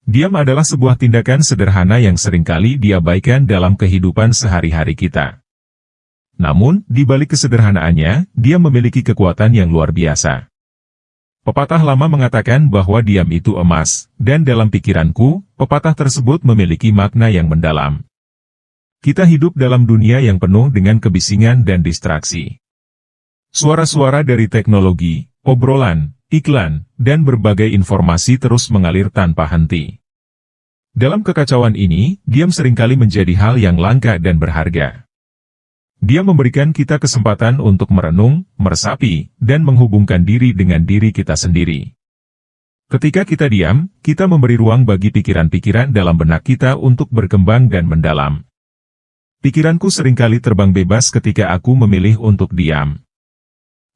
Diam adalah sebuah tindakan sederhana yang seringkali diabaikan dalam kehidupan sehari-hari kita. Namun, di balik kesederhanaannya, dia memiliki kekuatan yang luar biasa. Pepatah lama mengatakan bahwa diam itu emas, dan dalam pikiranku, pepatah tersebut memiliki makna yang mendalam. Kita hidup dalam dunia yang penuh dengan kebisingan dan distraksi. Suara-suara dari teknologi, obrolan, iklan, dan berbagai informasi terus mengalir tanpa henti. Dalam kekacauan ini, diam seringkali menjadi hal yang langka dan berharga. Dia memberikan kita kesempatan untuk merenung, meresapi, dan menghubungkan diri dengan diri kita sendiri. Ketika kita diam, kita memberi ruang bagi pikiran-pikiran dalam benak kita untuk berkembang dan mendalam. Pikiranku seringkali terbang bebas ketika aku memilih untuk diam.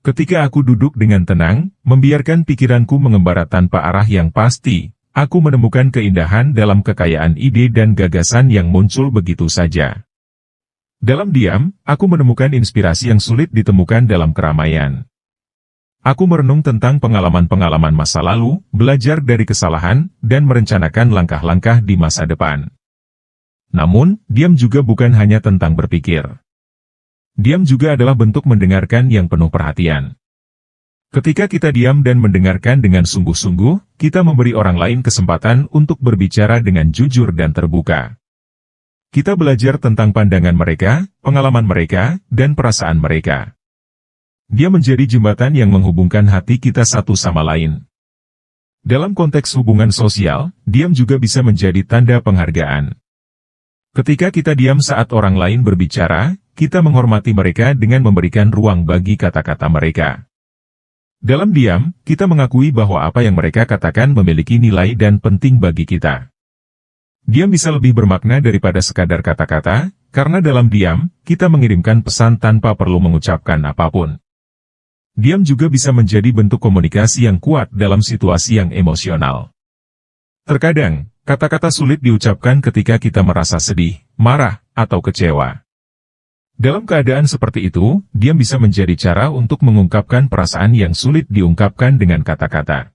Ketika aku duduk dengan tenang, membiarkan pikiranku mengembara tanpa arah yang pasti, aku menemukan keindahan dalam kekayaan ide dan gagasan yang muncul begitu saja. Dalam diam, aku menemukan inspirasi yang sulit ditemukan dalam keramaian. Aku merenung tentang pengalaman-pengalaman masa lalu, belajar dari kesalahan, dan merencanakan langkah-langkah di masa depan. Namun, diam juga bukan hanya tentang berpikir. Diam juga adalah bentuk mendengarkan yang penuh perhatian. Ketika kita diam dan mendengarkan dengan sungguh-sungguh, kita memberi orang lain kesempatan untuk berbicara dengan jujur dan terbuka. Kita belajar tentang pandangan mereka, pengalaman mereka, dan perasaan mereka. Dia menjadi jembatan yang menghubungkan hati kita satu sama lain. Dalam konteks hubungan sosial, diam juga bisa menjadi tanda penghargaan. Ketika kita diam saat orang lain berbicara, kita menghormati mereka dengan memberikan ruang bagi kata-kata mereka. Dalam diam, kita mengakui bahwa apa yang mereka katakan memiliki nilai dan penting bagi kita. Diam bisa lebih bermakna daripada sekadar kata-kata, karena dalam diam, kita mengirimkan pesan tanpa perlu mengucapkan apapun. Diam juga bisa menjadi bentuk komunikasi yang kuat dalam situasi yang emosional. Terkadang, kata-kata sulit diucapkan ketika kita merasa sedih, marah, atau kecewa. Dalam keadaan seperti itu, diam bisa menjadi cara untuk mengungkapkan perasaan yang sulit diungkapkan dengan kata-kata.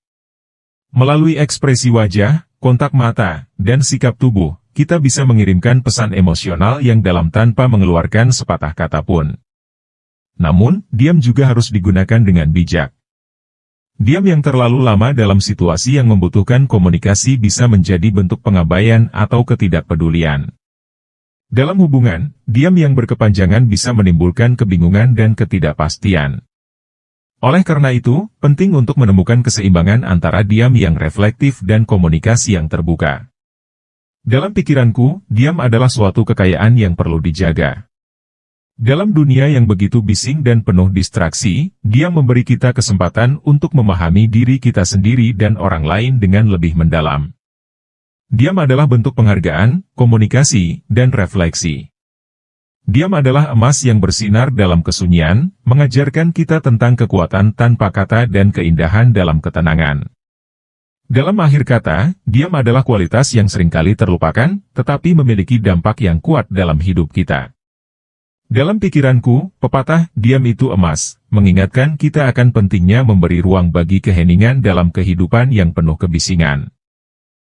Melalui ekspresi wajah, kontak mata, dan sikap tubuh, kita bisa mengirimkan pesan emosional yang dalam tanpa mengeluarkan sepatah kata pun. Namun, diam juga harus digunakan dengan bijak. Diam yang terlalu lama dalam situasi yang membutuhkan komunikasi bisa menjadi bentuk pengabaian atau ketidakpedulian. Dalam hubungan, diam yang berkepanjangan bisa menimbulkan kebingungan dan ketidakpastian. Oleh karena itu, penting untuk menemukan keseimbangan antara diam yang reflektif dan komunikasi yang terbuka. Dalam pikiranku, diam adalah suatu kekayaan yang perlu dijaga. Dalam dunia yang begitu bising dan penuh distraksi, diam memberi kita kesempatan untuk memahami diri kita sendiri dan orang lain dengan lebih mendalam. Diam adalah bentuk penghargaan, komunikasi, dan refleksi. Diam adalah emas yang bersinar dalam kesunyian, mengajarkan kita tentang kekuatan tanpa kata dan keindahan dalam ketenangan. Dalam akhir kata, diam adalah kualitas yang seringkali terlupakan, tetapi memiliki dampak yang kuat dalam hidup kita. Dalam pikiranku, pepatah "diam itu emas" mengingatkan kita akan pentingnya memberi ruang bagi keheningan dalam kehidupan yang penuh kebisingan.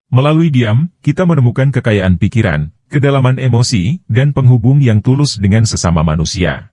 Melalui diam, kita menemukan kekayaan pikiran, kedalaman emosi, dan penghubung yang tulus dengan sesama manusia.